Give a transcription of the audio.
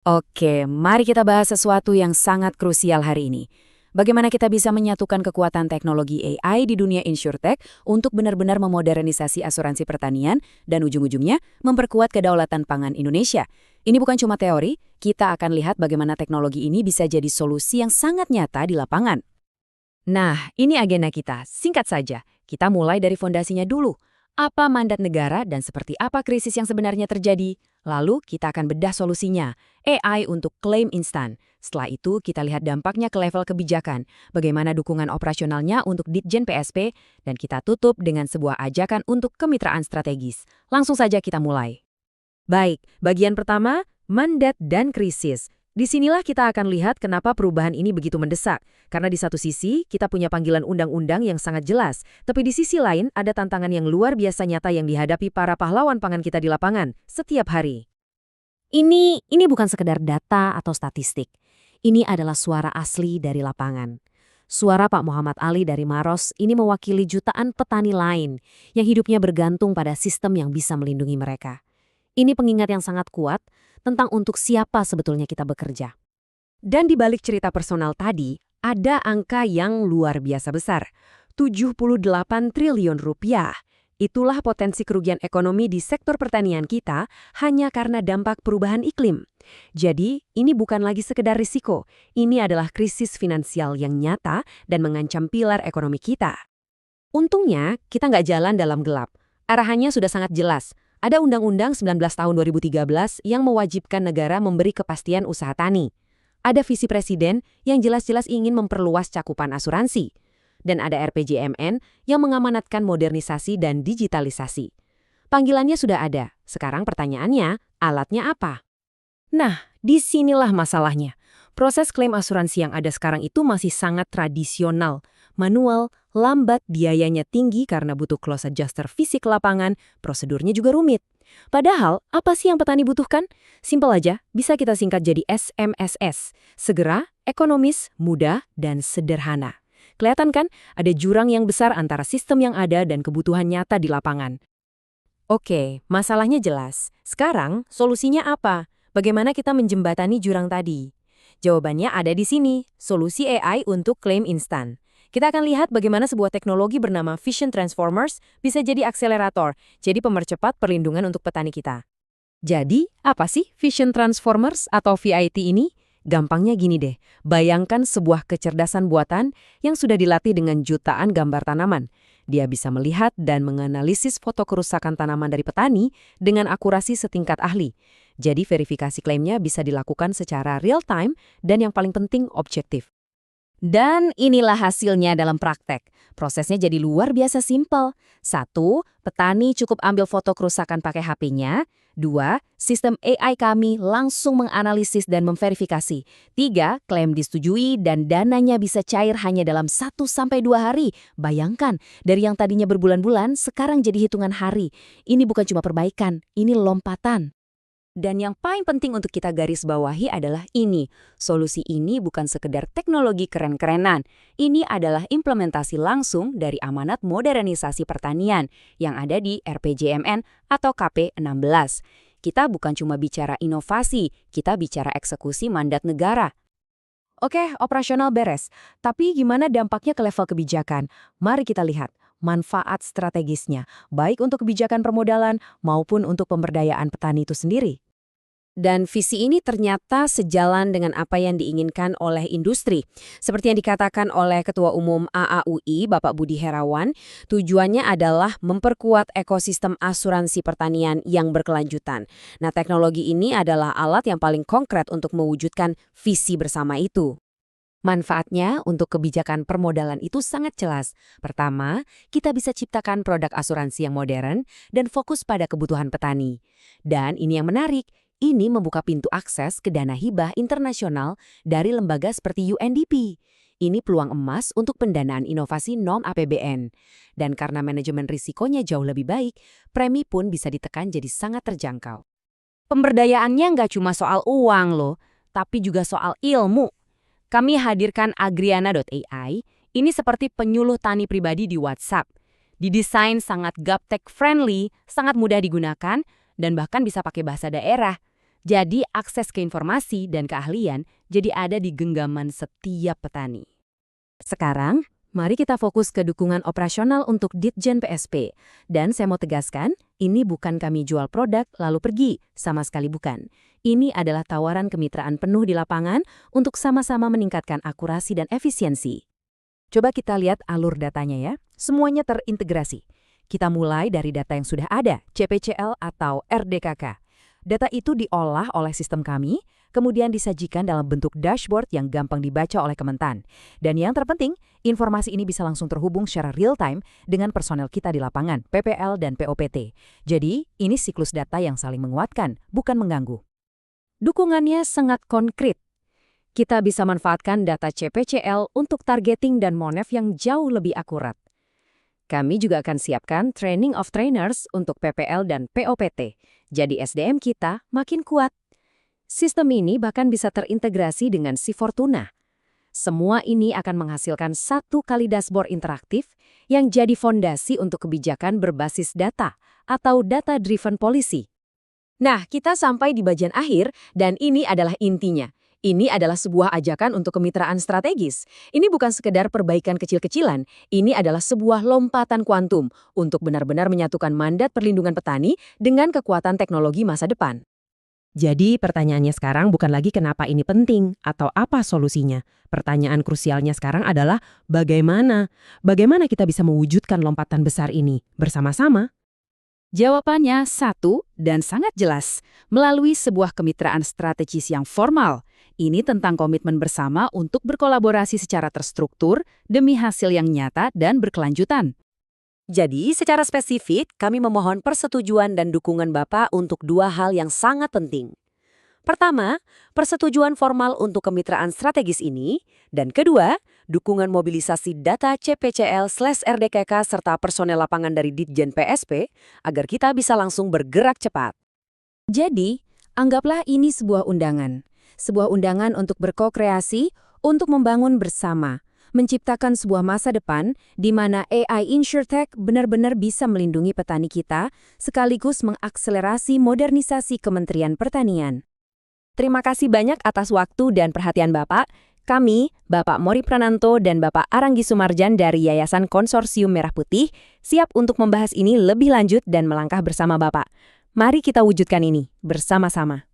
Oke, mari kita bahas sesuatu yang sangat krusial hari ini. Bagaimana kita bisa menyatukan kekuatan teknologi AI di dunia insurtech untuk benar-benar memodernisasi asuransi pertanian dan ujung-ujungnya memperkuat kedaulatan pangan Indonesia. Ini bukan cuma teori, kita akan lihat bagaimana teknologi ini bisa jadi solusi yang sangat nyata di lapangan. Nah, ini agenda kita. Singkat saja, kita mulai dari fondasinya dulu. Apa mandat negara dan seperti apa krisis yang sebenarnya terjadi? Lalu kita akan bedah solusinya. AI untuk klaim instan. Setelah itu kita lihat dampaknya ke level kebijakan, bagaimana dukungan operasionalnya untuk Ditjen PSP, dan kita tutup dengan sebuah ajakan untuk kemitraan strategis. Langsung saja kita mulai. Baik, bagian pertama, mandat dan krisis. Disinilah kita akan lihat kenapa perubahan ini begitu mendesak. Karena di satu sisi, kita punya panggilan undang-undang yang sangat jelas. Tapi di sisi lain, ada tantangan yang luar biasa nyata yang dihadapi para pahlawan pangan kita di lapangan setiap hari. Ini bukan sekedar data atau statistik. Ini adalah suara asli dari lapangan. Suara Pak Muhammad Ali dari Maros ini mewakili jutaan petani lain yang hidupnya bergantung pada sistem yang bisa melindungi mereka. Ini pengingat yang sangat kuat tentang untuk siapa sebetulnya kita bekerja. Dan di balik cerita personal tadi, ada angka yang luar biasa besar. 78 triliun rupiah. Itulah potensi kerugian ekonomi di sektor pertanian kita hanya karena dampak perubahan iklim. Jadi, ini bukan lagi sekedar risiko. Ini adalah krisis finansial yang nyata dan mengancam pilar ekonomi kita. Untungnya, kita nggak jalan dalam gelap. Arahannya sudah sangat jelas. Ada Undang-Undang 19 tahun 2013 yang mewajibkan negara memberi kepastian usaha tani. Ada visi presiden yang jelas-jelas ingin memperluas cakupan asuransi. Dan ada RPJMN yang mengamanatkan modernisasi dan digitalisasi. Panggilannya sudah ada. Sekarang pertanyaannya, alatnya apa? Nah, disinilah masalahnya. Proses klaim asuransi yang ada sekarang itu masih sangat tradisional, manual, lambat, biayanya tinggi karena butuh close adjuster fisik lapangan, prosedurnya juga rumit. Padahal, apa sih yang petani butuhkan? Simpel aja, bisa kita singkat jadi SMSS. Segera, ekonomis, mudah, dan sederhana. Kelihatan kan, ada jurang yang besar antara sistem yang ada dan kebutuhan nyata di lapangan. Oke, masalahnya jelas. Sekarang, solusinya apa? Bagaimana kita menjembatani jurang tadi? Jawabannya ada di sini, solusi AI untuk klaim instan. Kita akan lihat bagaimana sebuah teknologi bernama Vision Transformers bisa jadi akselerator, jadi pemercepat perlindungan untuk petani kita. Jadi, apa sih Vision Transformers atau VIT ini? Gampangnya gini deh, bayangkan sebuah kecerdasan buatan yang sudah dilatih dengan jutaan gambar tanaman. Dia bisa melihat dan menganalisis foto kerusakan tanaman dari petani dengan akurasi setingkat ahli. Jadi verifikasi klaimnya bisa dilakukan secara real time dan yang paling penting objektif. Dan inilah hasilnya dalam praktek. Prosesnya jadi luar biasa simpel. 1. Petani cukup ambil foto kerusakan pakai HP-nya. 2. Sistem AI kami langsung menganalisis dan memverifikasi. 3. Klaim disetujui dan dananya bisa cair hanya dalam 1-2 hari. Bayangkan, dari yang tadinya berbulan-bulan, sekarang jadi hitungan hari. Ini bukan cuma perbaikan, ini lompatan. Dan yang paling penting untuk kita garis bawahi adalah ini. Solusi ini bukan sekedar teknologi keren-kerenan. Ini adalah implementasi langsung dari amanat modernisasi pertanian yang ada di RPJMN atau KP16. Kita bukan cuma bicara inovasi, kita bicara eksekusi mandat negara. Oke, operasional beres. Tapi gimana dampaknya ke level kebijakan? Mari kita lihat manfaat strategisnya, baik untuk kebijakan permodalan maupun untuk pemberdayaan petani itu sendiri. Dan visi ini ternyata sejalan dengan apa yang diinginkan oleh industri. Seperti yang dikatakan oleh Ketua Umum AAUI, Bapak Budi Herawan, tujuannya adalah memperkuat ekosistem asuransi pertanian yang berkelanjutan. Nah, teknologi ini adalah alat yang paling konkret untuk mewujudkan visi bersama itu. Manfaatnya untuk kebijakan permodalan itu sangat jelas. Pertama, kita bisa ciptakan produk asuransi yang modern dan fokus pada kebutuhan petani. Dan ini yang menarik, ini membuka pintu akses ke dana hibah internasional dari lembaga seperti UNDP. Ini peluang emas untuk pendanaan inovasi non-APBN. Dan karena manajemen risikonya jauh lebih baik, premi pun bisa ditekan jadi sangat terjangkau. Pemberdayaannya nggak cuma soal uang loh, tapi juga soal ilmu. Kami hadirkan Agriana.ai, ini seperti penyuluh tani pribadi di WhatsApp. Didesain sangat gaptek friendly, sangat mudah digunakan, dan bahkan bisa pakai bahasa daerah. Jadi akses ke informasi dan keahlian jadi ada di genggaman setiap petani. Sekarang, mari kita fokus ke dukungan operasional untuk Ditjen PSP. Dan saya mau tegaskan, ini bukan kami jual produk lalu pergi, sama sekali bukan. Ini adalah tawaran kemitraan penuh di lapangan untuk sama-sama meningkatkan akurasi dan efisiensi. Coba kita lihat alur datanya ya, semuanya terintegrasi. Kita mulai dari data yang sudah ada, CPCL atau RDKK. Data itu diolah oleh sistem kami, kemudian disajikan dalam bentuk dashboard yang gampang dibaca oleh Kementan. Dan yang terpenting, informasi ini bisa langsung terhubung secara real-time dengan personel kita di lapangan, PPL dan POPT. Jadi, ini siklus data yang saling menguatkan, bukan mengganggu. Dukungannya sangat konkret. Kita bisa manfaatkan data CPCL untuk targeting dan monef yang jauh lebih akurat. Kami juga akan siapkan training of trainers untuk PPL dan POPT. Jadi SDM kita makin kuat. Sistem ini bahkan bisa terintegrasi dengan si Fortuna. Semua ini akan menghasilkan satu kali dashboard interaktif yang jadi fondasi untuk kebijakan berbasis data atau data-driven policy. Nah, kita sampai di bagian akhir dan ini adalah intinya. Ini adalah sebuah ajakan untuk kemitraan strategis. Ini bukan sekedar perbaikan kecil-kecilan, ini adalah sebuah lompatan kuantum untuk benar-benar menyatukan mandat perlindungan petani dengan kekuatan teknologi masa depan. Jadi pertanyaannya sekarang bukan lagi kenapa ini penting atau apa solusinya. Pertanyaan krusialnya sekarang adalah bagaimana kita bisa mewujudkan lompatan besar ini bersama-sama? Jawabannya satu dan sangat jelas, melalui sebuah kemitraan strategis yang formal. Ini tentang komitmen bersama untuk berkolaborasi secara terstruktur demi hasil yang nyata dan berkelanjutan. Jadi, secara spesifik, kami memohon persetujuan dan dukungan Bapak untuk dua hal yang sangat penting. Pertama, persetujuan formal untuk kemitraan strategis ini, dan kedua, dukungan mobilisasi data CPCL/RDKK serta personel lapangan dari Ditjen PSP agar kita bisa langsung bergerak cepat. Jadi, anggaplah ini sebuah undangan. Sebuah undangan untuk berko-kreasi, untuk membangun bersama, menciptakan sebuah masa depan di mana AI InsurTech benar-benar bisa melindungi petani kita, sekaligus mengakselerasi modernisasi Kementerian Pertanian. Terima kasih banyak atas waktu dan perhatian Bapak. Kami, Bapak Mori Prananto dan Bapak Aranggi Sumarjan dari Yayasan Konsorsium Merah Putih, siap untuk membahas ini lebih lanjut dan melangkah bersama Bapak. Mari kita wujudkan ini bersama-sama.